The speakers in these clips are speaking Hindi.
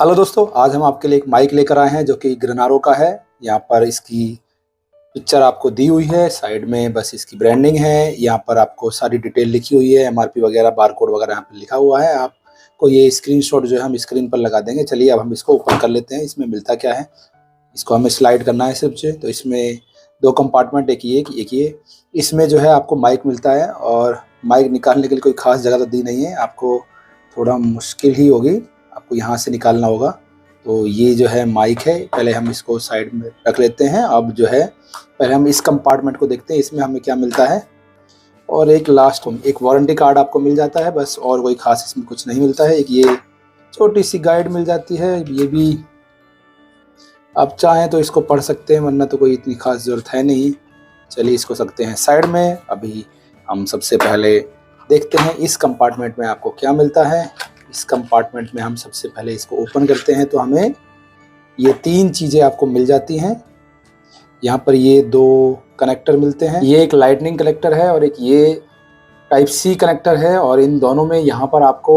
हेलो दोस्तों, आज हम आपके लिए एक माइक लेकर आए हैं जो कि ग्रेनारो का है। यहाँ पर इसकी पिक्चर आपको दी हुई है, साइड में बस इसकी ब्रांडिंग है। यहाँ पर आपको सारी डिटेल लिखी हुई है, एमआरपी वगैरह, बारकोड वगैरह यहाँ पर लिखा हुआ है। आपको ये स्क्रीनशॉट जो है हम स्क्रीन पर लगा देंगे। चलिए अब हम इसको ओपन कर लेते हैं। इसमें मिलता क्या है, इसको हमें स्लाइड करना है सिर्फ से। तो इसमें दो कंपार्टमेंट, एक ये। इसमें जो है आपको माइक मिलता है, और माइक निकालने के लिए कोई खास जगह तो दी नहीं है, आपको थोड़ा मुश्किल ही होगी, आपको यहाँ से निकालना होगा। तो ये जो है माइक है, पहले हम इसको साइड में रख लेते हैं। अब जो है पहले हम इस कंपार्टमेंट को देखते हैं, इसमें हमें क्या मिलता है। और एक लास्ट में एक वारंटी कार्ड आपको मिल जाता है बस, और कोई खास इसमें कुछ नहीं मिलता है। एक ये छोटी सी गाइड मिल जाती है, ये भी आप चाहें तो इसको पढ़ सकते हैं, वरना तो कोई इतनी खास ज़रूरत है नहीं। चलिए इसको सकते हैं साइड में। अभी हम सबसे पहले देखते हैं इस कंपार्टमेंट में आपको क्या मिलता है। इस कंपार्टमेंट में हम सबसे पहले इसको ओपन करते हैं तो हमें ये तीन चीज़ें आपको मिल जाती हैं। यहाँ पर ये दो कनेक्टर मिलते हैं, ये एक लाइटनिंग कनेक्टर है और एक ये टाइप सी कनेक्टर है। और इन दोनों में यहाँ पर आपको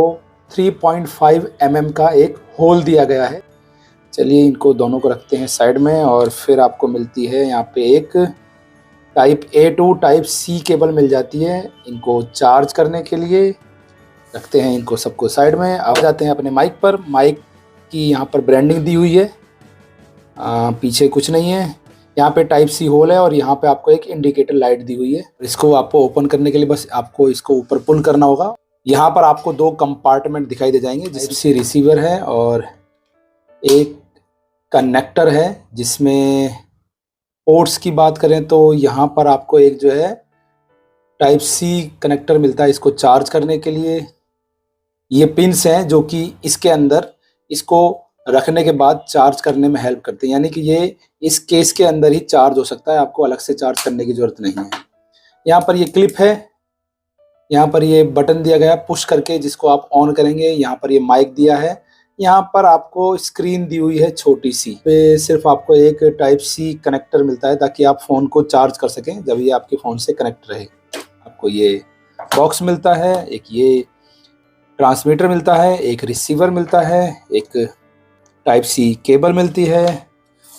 3.5 mm का एक होल दिया गया है। चलिए इनको दोनों को रखते हैं साइड में। और फिर आपको मिलती है यहाँ पे एक type A to type C cable मिल जाती है, इनको चार्ज करने के लिए। रखते हैं इनको सबको साइड में। अब जाते हैं अपने माइक पर। माइक की यहाँ पर ब्रांडिंग दी हुई है, पीछे कुछ नहीं है। यहाँ पे टाइप सी होल है और यहाँ पे आपको एक इंडिकेटर लाइट दी हुई है। इसको आपको ओपन करने के लिए बस आपको इसको ऊपर पुल करना होगा। यहाँ पर आपको दो कंपार्टमेंट दिखाई दे जाएंगे, जिससे रिसीवर है और एक कनेक्टर है। जिसमें पोर्ट्स की बात करें तो यहाँ पर आपको एक जो है टाइप सी कनेक्टर मिलता है इसको चार्ज करने के लिए। ये पिन्स हैं जो कि इसके अंदर इसको रखने के बाद चार्ज करने में हेल्प करते हैं, यानी कि ये इस केस के अंदर ही चार्ज हो सकता है, आपको अलग से चार्ज करने की ज़रूरत नहीं है। यहाँ पर ये क्लिप है, यहाँ पर ये बटन दिया गया पुश करके, जिसको आप ऑन करेंगे। यहाँ पर ये माइक दिया है। यहाँ पर आपको स्क्रीन दी हुई है छोटी सी, पे सिर्फ आपको एक टाइप सी कनेक्टर मिलता है ताकि आप फ़ोन को चार्ज कर सकें जब ये आपके फ़ोन से कनेक्ट रहे। आपको ये बॉक्स मिलता है, एक ये ट्रांसमीटर मिलता है, एक रिसीवर मिलता है, एक टाइप सी केबल मिलती है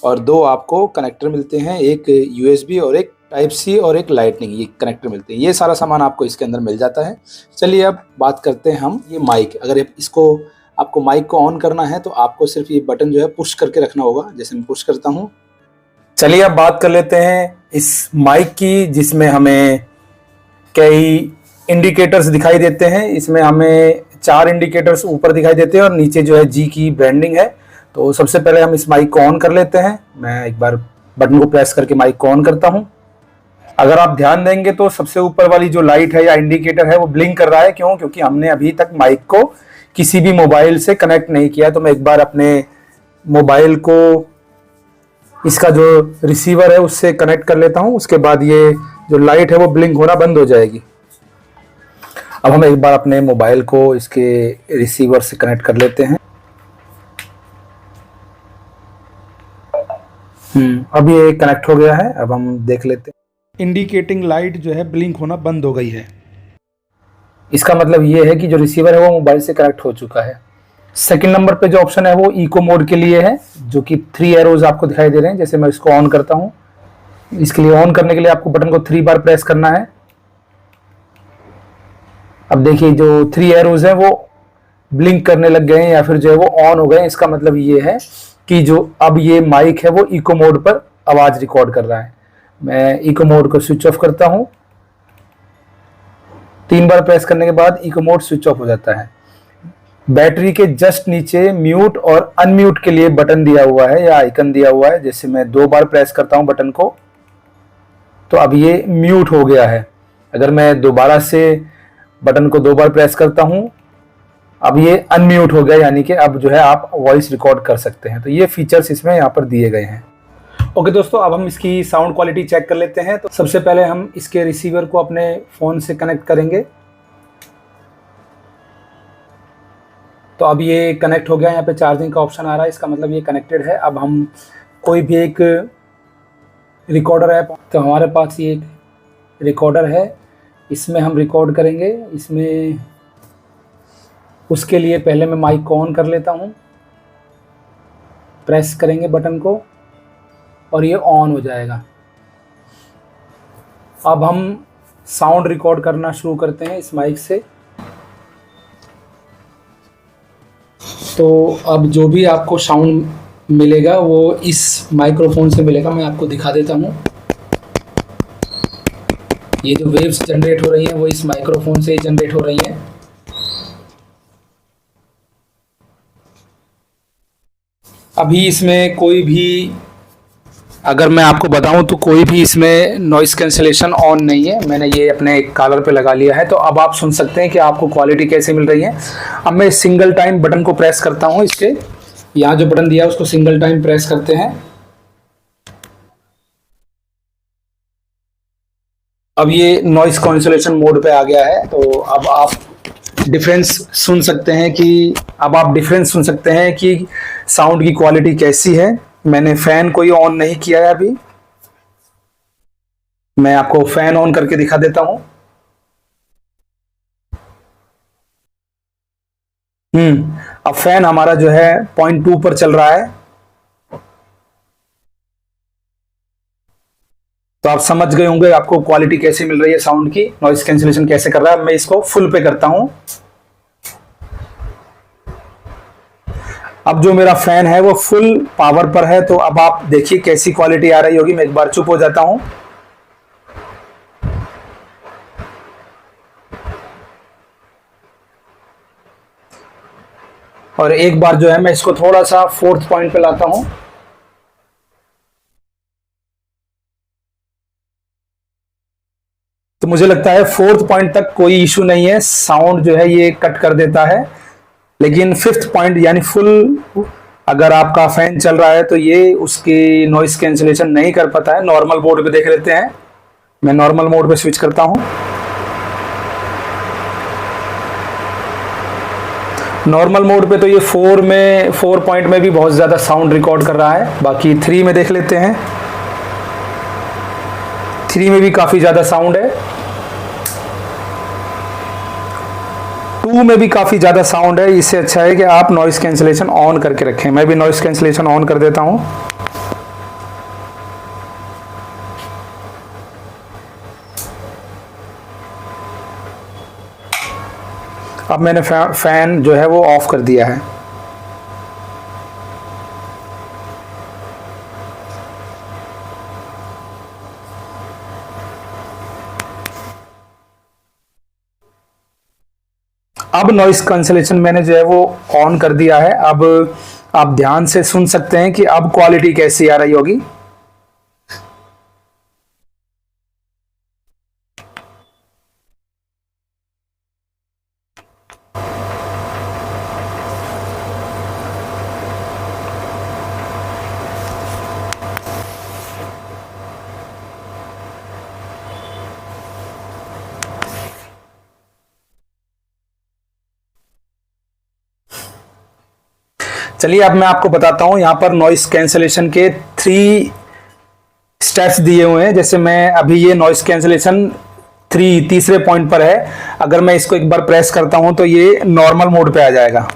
और दो आपको कनेक्टर मिलते हैं, एक यूएसबी और एक टाइप सी और एक लाइटनिंग, ये कनेक्टर मिलते हैं। ये सारा सामान आपको इसके अंदर मिल जाता है। चलिए अब बात करते हैं हम ये माइक। अगर इसको आपको माइक को ऑन करना है तो आपको सिर्फ ये बटन जो है पुश करके रखना होगा, जैसे मैं पुश करता हूँ। चलिए अब बात कर लेते हैं इस माइक की, जिसमें हमें कई इंडिकेटर्स दिखाई देते हैं। इसमें हमें 4 इंडिकेटर्स ऊपर दिखाई देते हैं और नीचे जो है जी की ब्रांडिंग है। तो सबसे पहले हम इस माइक को ऑन कर लेते हैं। मैं एक बार बटन को प्रेस करके माइक को ऑन करता हूं। अगर आप ध्यान देंगे तो सबसे ऊपर वाली जो लाइट है या इंडिकेटर है वो ब्लिंक कर रहा है। क्यों? क्योंकि हमने अभी तक माइक को किसी भी मोबाइल से कनेक्ट नहीं किया। तो मैं एक बार अपने मोबाइल को इसका जो रिसीवर है उससे कनेक्ट कर लेता हूं, उसके बाद ये जो लाइट है वो ब्लिंक होना बंद हो जाएगी। अब हम एक बार अपने मोबाइल को इसके रिसीवर से कनेक्ट कर लेते हैं। अब ये कनेक्ट हो गया है। अब हम देख लेते हैं, इंडिकेटिंग लाइट जो है ब्लिंक होना बंद हो गई है। इसका मतलब ये है कि जो रिसीवर है वो मोबाइल से कनेक्ट हो चुका है। सेकंड नंबर पे जो ऑप्शन है वो इको मोड के लिए है, जो कि 3 एरोज आपको दिखाई दे रहे हैं। जैसे मैं इसको ऑन करता हूँ, इसके लिए ऑन करने के लिए आपको बटन को 3 बार प्रेस करना है। अब देखिए जो 3 एरोज हैं वो ब्लिंक करने लग गए हैं या फिर जो है वो ऑन हो गए हैं। इसका मतलब ये है कि जो अब ये माइक है वो इको मोड पर आवाज रिकॉर्ड कर रहा है। मैं इको मोड को स्विच ऑफ करता हूं। 3 बार प्रेस करने के बाद इको मोड स्विच ऑफ हो जाता है। बैटरी के जस्ट नीचे म्यूट और अनम्यूट के लिए बटन दिया हुआ है या आइकन दिया हुआ है। जैसे मैं 2 बार प्रेस करता हूं बटन को तो अब ये म्यूट हो गया है। अगर मैं दोबारा से बटन को 2 बार प्रेस करता हूं, अब ये अनम्यूट हो गया, यानी कि अब जो है आप वॉइस रिकॉर्ड कर सकते हैं। तो ये फीचर्स इसमें यहाँ पर दिए गए हैं। ओके दोस्तों, अब हम इसकी साउंड क्वालिटी चेक कर लेते हैं। तो सबसे पहले हम इसके रिसीवर को अपने फ़ोन से कनेक्ट करेंगे। तो अब ये कनेक्ट हो गया, यहाँ पे चार्जिंग का ऑप्शन आ रहा है, इसका मतलब ये कनेक्टेड है। अब हम कोई भी एक रिकॉर्डर ऐप, तो हमारे पास ये एक रिकॉर्डर है, इसमें हम रिकॉर्ड करेंगे। इसमें उसके लिए पहले मैं माइक को ऑन कर लेता हूँ। प्रेस करेंगे बटन को और ये ऑन हो जाएगा। अब हम साउंड रिकॉर्ड करना शुरू करते हैं इस माइक से। तो अब जो भी आपको साउंड मिलेगा वो इस माइक्रोफोन से मिलेगा। मैं आपको दिखा देता हूँ। ये जो वेव्स जनरेट हो रही हैं वो इस माइक्रोफोन से ही जनरेट हो रही हैं। अभी इसमें कोई भी, अगर मैं आपको बताऊं तो कोई भी इसमें नॉइस कैंसिलेशन ऑन नहीं है। मैंने ये अपने कॉलर पे लगा लिया है, तो अब आप सुन सकते हैं कि आपको क्वालिटी कैसे मिल रही है। अब मैं सिंगल टाइम बटन को प्रेस करता हूं। इसके यहाँ जो बटन दिया है उसको सिंगल टाइम प्रेस करते हैं। अब ये नॉइस कैंसिलेशन मोड पे आ गया है। तो अब आप डिफरेंस सुन सकते हैं कि साउंड की क्वालिटी कैसी है। मैंने फैन कोई ऑन नहीं किया है अभी। मैं आपको फैन ऑन करके दिखा देता हूं। अब फैन हमारा जो है 0.2 पर चल रहा है। तो आप समझ गए होंगे आपको क्वालिटी कैसे मिल रही है साउंड की, नॉइस कैंसिलेशन कैसे कर रहा है। मैं इसको फुल पे करता हूं। अब जो मेरा फैन है वो फुल पावर पर है। तो अब आप देखिए कैसी क्वालिटी आ रही होगी। मैं एक बार चुप हो जाता हूं। और एक बार जो है मैं इसको थोड़ा सा 4th पॉइंट पे लाता हूं। तो मुझे लगता है 4th पॉइंट तक कोई इशू नहीं है, साउंड जो है ये कट कर देता है। लेकिन 5th पॉइंट यानी फुल अगर आपका फैन चल रहा है तो ये उसकी नॉइस कैंसिलेशन नहीं कर पाता है। नॉर्मल मोड पे देख लेते हैं। मैं नॉर्मल मोड पे स्विच करता हूं। नॉर्मल मोड पे तो ये 4 पॉइंट में भी बहुत ज़्यादा साउंड रिकॉर्ड कर रहा है। बाकी 3 में देख लेते हैं। 3 में भी काफ़ी ज़्यादा साउंड है। 2 में भी काफ़ी ज़्यादा साउंड है। इससे अच्छा है कि आप नॉइस कैंसिलेशन ऑन करके रखें। मैं भी नॉइस कैंसिलेशन ऑन कर देता हूं। अब मैंने फैन जो है वो ऑफ कर दिया है। अब नॉइस कैंसिलेशन मैंने जो है वो ऑन कर दिया है। अब आप ध्यान से सुन सकते हैं कि अब क्वालिटी कैसी आ रही होगी। चलिए अब मैं आपको बताता हूं। यहां पर नॉइस कैंसिलेशन के 3 स्टेप्स दिए हुए हैं। जैसे मैं अभी ये नॉइस कैंसिलेशन 3 पॉइंट पर है। अगर मैं इसको एक बार प्रेस करता हूं तो ये नॉर्मल मोड पे आ जाएगा।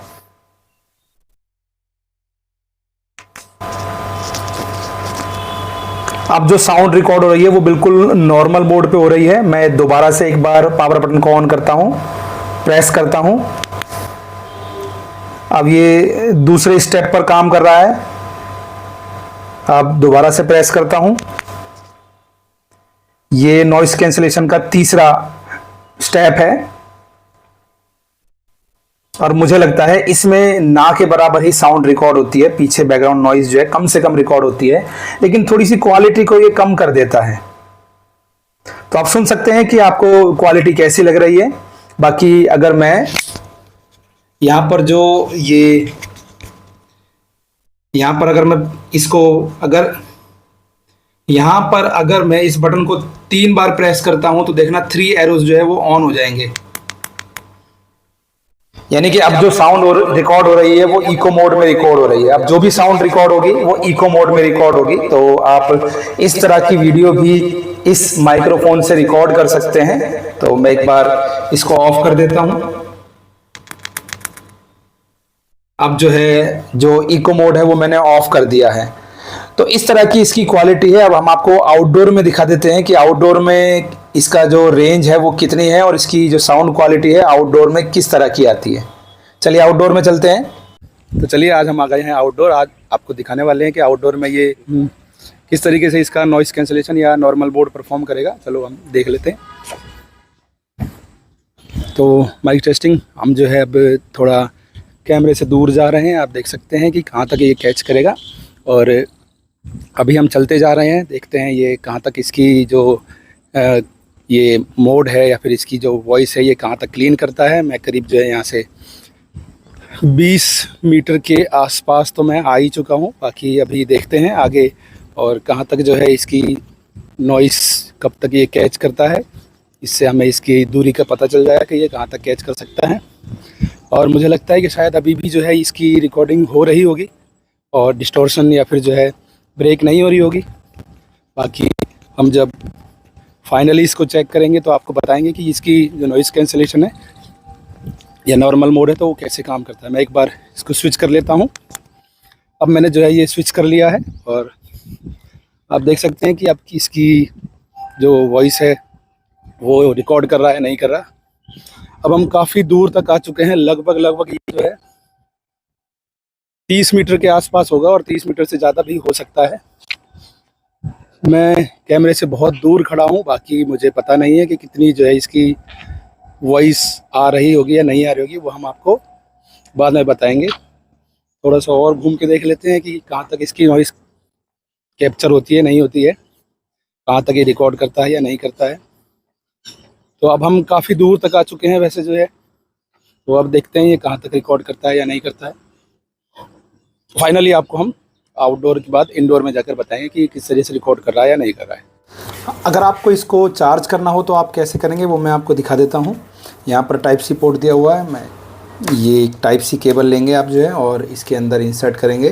अब जो साउंड रिकॉर्ड हो रही है वो बिल्कुल नॉर्मल मोड पे हो रही है। मैं दोबारा से एक बार पावर बटन को ऑन करता हूं, प्रेस करता हूं। अब ये दूसरे स्टेप पर काम कर रहा है। अब दोबारा से प्रेस करता हूं। ये नॉइस कैंसिलेशन का 3रा स्टेप है। और मुझे लगता है इसमें ना के बराबर ही साउंड रिकॉर्ड होती है। पीछे बैकग्राउंड नॉइज जो है कम से कम रिकॉर्ड होती है, लेकिन थोड़ी सी क्वालिटी को ये कम कर देता है। तो आप सुन सकते हैं कि आपको क्वालिटी कैसी लग रही है। बाकी अगर मैं यहां पर जो यहां पर अगर मैं इसको यहां पर अगर मैं इस बटन को 3 बार प्रेस करता हूं तो देखना 3 एरोज जो है वो ऑन हो जाएंगे। यानी कि अब जो साउंड रिकॉर्ड हो रही है वो इको मोड में रिकॉर्ड हो रही है। अब जो भी साउंड रिकॉर्ड होगी वो इको मोड में रिकॉर्ड होगी। तो आप इस तरह की वीडियो भी इस माइक्रोफोन से रिकॉर्ड कर सकते हैं। तो मैं एक बार इसको ऑफ कर देता हूं। अब जो है जो इको मोड है वो मैंने ऑफ कर दिया है। तो इस तरह की इसकी क्वालिटी है। अब हम आपको आउटडोर में दिखा देते हैं कि आउटडोर में इसका जो रेंज है वो कितनी है और इसकी जो साउंड क्वालिटी है आउटडोर में किस तरह की आती है। चलिए आउटडोर में चलते हैं। तो चलिए आज हम आ गए हैं आउटडोर। आज आपको दिखाने वाले हैं कि आउटडोर में ये किस तरीके से इसका नॉइस कैंसलेशन या नॉर्मल बोर्ड परफॉर्म करेगा। चलो हम देख लेते हैं। तो माइक टेस्टिंग हम जो है अब थोड़ा कैमरे से दूर जा रहे हैं। आप देख सकते हैं कि कहाँ तक ये कैच करेगा और अभी हम चलते जा रहे हैं, देखते हैं ये कहाँ तक इसकी जो ये मोड है या फिर इसकी जो वॉइस है ये कहाँ तक क्लीन करता है। मैं करीब जो है यहाँ से 20 मीटर के आसपास तो मैं आ ही चुका हूँ। बाकी अभी देखते हैं आगे और कहाँ तक जो है इसकी नॉइस कब तक ये कैच करता है। इससे हमें इसकी दूरी का पता चल जाएगा कि ये कहाँ तक कैच कर सकता है। और मुझे लगता है कि शायद अभी भी जो है इसकी रिकॉर्डिंग हो रही होगी और डिस्टॉर्शन या फिर जो है ब्रेक नहीं हो रही होगी। बाकी हम जब फाइनली इसको चेक करेंगे तो आपको बताएंगे कि इसकी जो नॉइस कैंसलेशन है या नॉर्मल मोड है तो वो कैसे काम करता है। मैं एक बार इसको स्विच कर लेता हूँ। अब मैंने जो है ये स्विच कर लिया है और आप देख सकते हैं कि अब इसकी जो वॉइस है वो रिकॉर्ड कर रहा है नहीं कर रहा। अब हम काफ़ी दूर तक आ चुके हैं। लगभग ये जो है 30 मीटर के आसपास होगा और 30 मीटर से ज़्यादा भी हो सकता है। मैं कैमरे से बहुत दूर खड़ा हूँ। बाकी मुझे पता नहीं है कि कितनी जो है इसकी वॉइस आ रही होगी या नहीं आ रही होगी, वो हम आपको बाद में बताएंगे। थोड़ा सा और घूम के देख लेते हैं कि कहाँ तक इसकी नॉइस कैप्चर होती है नहीं होती है, कहाँ तक ये रिकॉर्ड करता है या नहीं करता है। तो अब हम काफ़ी दूर तक आ चुके हैं वैसे जो है, तो अब देखते हैं ये कहाँ तक रिकॉर्ड करता है या नहीं करता है। फाइनली आपको हम आउटडोर के बाद इंडोर में जाकर बताएंगे कि किस तरह से रिकॉर्ड कर रहा है या नहीं कर रहा है। अगर आपको इसको चार्ज करना हो तो आप कैसे करेंगे वो मैं आपको दिखा देता हूँ। यहाँ पर टाइप सी पोर्ट दिया हुआ है। मैं ये टाइप सी केबल लेंगे आप जो है और इसके अंदर इंसर्ट करेंगे।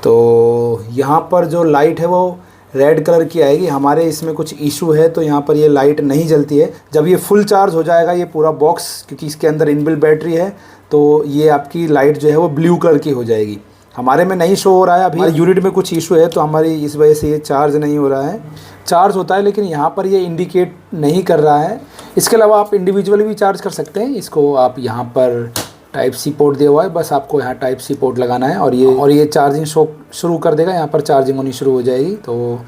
तो यहाँ पर जो लाइट है वो रेड कलर की आएगी। हमारे इसमें कुछ इशू है तो यहाँ पर ये लाइट नहीं जलती है। जब ये फुल चार्ज हो जाएगा ये पूरा बॉक्स, क्योंकि इसके अंदर इनबिल्ट बैटरी है, तो ये आपकी लाइट जो है वो ब्लू कलर की हो जाएगी। हमारे में नहीं शो हो रहा है, अभी यूनिट में कुछ इशू है तो हमारी इस वजह से ये चार्ज नहीं हो रहा है। चार्ज होता है लेकिन यहाँ पर ये इंडिकेट नहीं कर रहा है। इसके अलावा आप इंडिविजुअली भी चार्ज कर सकते हैं। इसको आप यहाँ पर टाइप सी पोर्ट दिया हुआ है, बस आपको यहाँ टाइप सी पोर्ट लगाना है और ये चार्जिंग शो शुरू कर देगा। यहाँ पर चार्जिंग होनी शुरू हो जाएगी। तो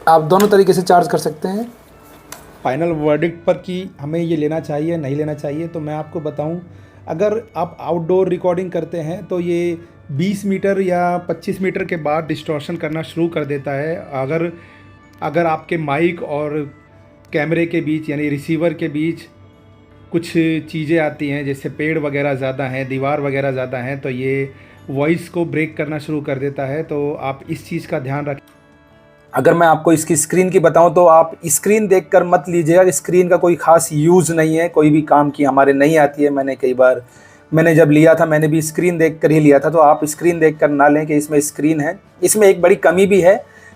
आप दोनों तरीके से चार्ज कर सकते हैं। फाइनल वर्डिक्ट पर कि हमें ये लेना चाहिए नहीं लेना चाहिए, तो मैं आपको बताऊं, अगर आप आउटडोर रिकॉर्डिंग करते हैं तो ये 20 मीटर या 25 मीटर के बाद डिस्टॉर्शन करना शुरू कर देता है। अगर आपके माइक और कैमरे के बीच यानी रिसीवर के बीच कुछ चीज़ें आती हैं, जैसे पेड़ वगैरह ज़्यादा हैं, दीवार वगैरह ज़्यादा हैं, तो ये वॉइस को ब्रेक करना शुरू कर देता है। तो आप इस चीज़ का ध्यान रखें। अगर मैं आपको इसकी स्क्रीन की बताऊं तो आप स्क्रीन देखकर मत लीजिएगा। स्क्रीन का कोई ख़ास यूज़ नहीं है, कोई भी काम की हमारे नहीं आती है। मैंने जब लिया था मैंने भी स्क्रीन देखकर ही लिया था, तो आप स्क्रीन देखकर ना लें कि इसमें स्क्रीन है। इसमें एक बड़ी कमी भी है,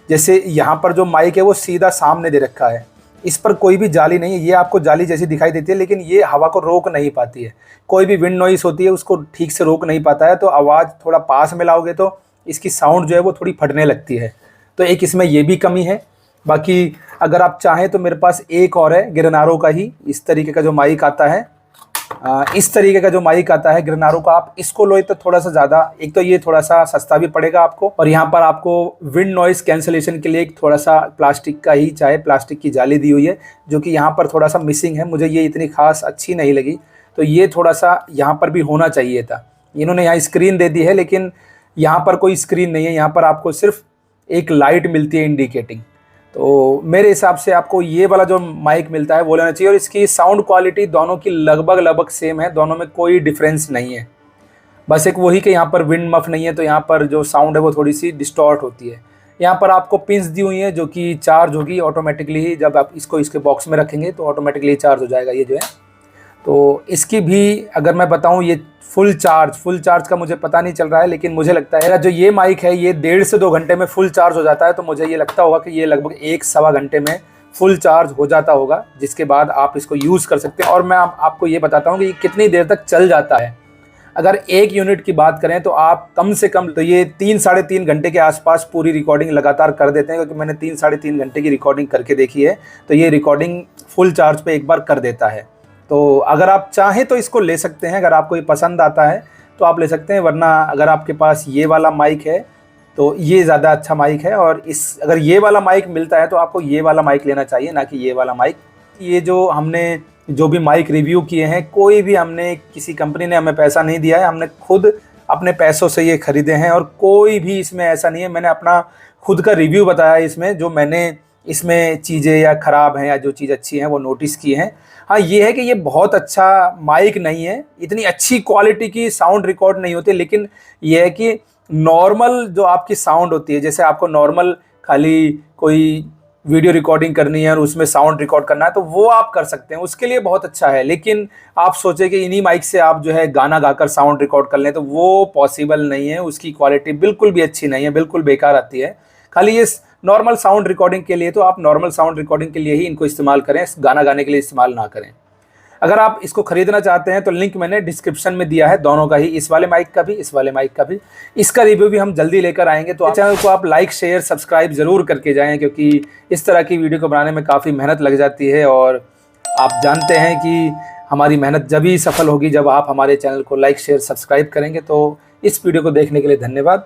जैसे यहाँ पर जो माइक है वो सीधा सामने दे रखा है, इस पर कोई भी जाली नहीं है। ये आपको जाली जैसी दिखाई देती है लेकिन ये हवा को रोक नहीं पाती है। कोई भी विंड नॉइस होती है उसको ठीक से रोक नहीं पाता है। तो आवाज़ थोड़ा पास में लाओगे तो इसकी साउंड जो है वो थोड़ी फटने लगती है। तो एक इसमें ये भी कमी है। बाकी अगर आप चाहें तो मेरे पास एक और है गिरनारो का ही, इस तरीके का जो माइक आता है, इस तरीके का जो माइक आता है गिरनारो का, आप इसको लोए तो थोड़ा सा ज़्यादा, एक तो ये थोड़ा सा सस्ता भी पड़ेगा आपको, और यहाँ पर आपको विंड नॉइस कैंसलेशन के लिए एक थोड़ा सा प्लास्टिक का ही, चाहे प्लास्टिक की जाली दी हुई है, जो कि यहाँ पर थोड़ा सा मिसिंग है। मुझे ये इतनी खास अच्छी नहीं लगी, तो ये थोड़ा सा यहाँ पर भी होना चाहिए था। इन्होंने यहाँ स्क्रीन दे दी है लेकिन यहाँ पर कोई स्क्रीन नहीं है। यहाँ पर आपको सिर्फ एक लाइट मिलती है इंडिकेटिंग। तो मेरे हिसाब से आपको ये वाला जो माइक मिलता है वो लेना चाहिए। और इसकी साउंड क्वालिटी दोनों की लगभग सेम है, दोनों में कोई डिफरेंस नहीं है। बस एक वही कि यहाँ पर विंड मफ नहीं है तो यहाँ पर जो साउंड है वो थोड़ी सी डिस्टॉर्ट होती है। यहाँ पर आपको पिंस दी हुई हैं जो कि चार्ज होगी ऑटोमेटिकली ही, जब आप इसको इसके बॉक्स में रखेंगे तो ऑटोमेटिकली चार्ज हो जाएगा ये जो है। तो इसकी भी अगर मैं बताऊँ, ये फुल चार्ज का मुझे पता नहीं चल रहा है, लेकिन मुझे लगता है जो ये माइक है ये 1.5 से 2 घंटे में फुल चार्ज हो जाता है। तो मुझे ये लगता होगा कि ये लगभग 1 सवा घंटे में फुल चार्ज हो जाता होगा, जिसके बाद आप इसको यूज़ कर सकते हैं। और मैं आपको ये बताता हूँ कि ये कितनी देर तक चल जाता है। अगर एक यूनिट की बात करें तो आप कम से कम तो ये 3-3.5 घंटे के आसपास पूरी रिकॉर्डिंग लगातार कर देते हैं, क्योंकि मैंने 3-3.5 घंटे की रिकॉर्डिंग करके देखी है। तो ये रिकॉर्डिंग फुल चार्ज पे एक बार कर देता है। तो अगर आप चाहें तो इसको ले सकते हैं, अगर आपको ये पसंद आता है तो आप ले सकते हैं, वरना अगर आपके पास ये वाला माइक है तो ये ज़्यादा अच्छा माइक है। और अगर ये वाला माइक मिलता है तो आपको ये वाला माइक लेना चाहिए, ना कि ये वाला माइक। ये जो भी माइक रिव्यू किए हैं, कोई भी हमने किसी कंपनी ने हमें पैसा नहीं दिया है, हमने खुद अपने पैसों से ये खरीदे हैं। और कोई भी इसमें ऐसा नहीं है, मैंने अपना खुद का रिव्यू बताया इसमें, जो मैंने इसमें चीज़ें या ख़राब हैं या जो चीज़ अच्छी हैं वो नोटिस की हैं। हाँ, ये है कि ये बहुत अच्छा माइक नहीं है, इतनी अच्छी क्वालिटी की साउंड रिकॉर्ड नहीं होती, लेकिन ये है कि नॉर्मल जो आपकी साउंड होती है, जैसे आपको नॉर्मल खाली कोई वीडियो रिकॉर्डिंग करनी है और उसमें साउंड रिकॉर्ड करना है तो वो आप कर सकते हैं, उसके लिए बहुत अच्छा है। लेकिन आप सोचें कि इन्हीं माइक से आप जो है गाना गाकर साउंड रिकॉर्ड कर लें, तो वो पॉसिबल नहीं है। उसकी क्वालिटी बिल्कुल भी अच्छी नहीं है, बिल्कुल बेकार आती है। खाली ये नॉर्मल साउंड रिकॉर्डिंग के लिए तो आप नॉर्मल साउंड रिकॉर्डिंग के लिए ही इनको इस्तेमाल करें, गाना गाने के लिए इस्तेमाल ना करें। अगर आप इसको खरीदना चाहते हैं तो लिंक मैंने डिस्क्रिप्शन में दिया है, दोनों का ही, इस वाले माइक का भी, इस वाले माइक का भी। इसका रिव्यू भी हम जल्दी लेकर आएंगे। तो चैनल को आप लाइक शेयर सब्सक्राइब ज़रूर करके जाएं, क्योंकि इस तरह की वीडियो को बनाने में काफ़ी मेहनत लग जाती है। और आप जानते हैं कि हमारी मेहनत जब ही सफल होगी जब आप हमारे चैनल को लाइक शेयर सब्सक्राइब करेंगे। तो इस वीडियो को देखने के लिए धन्यवाद।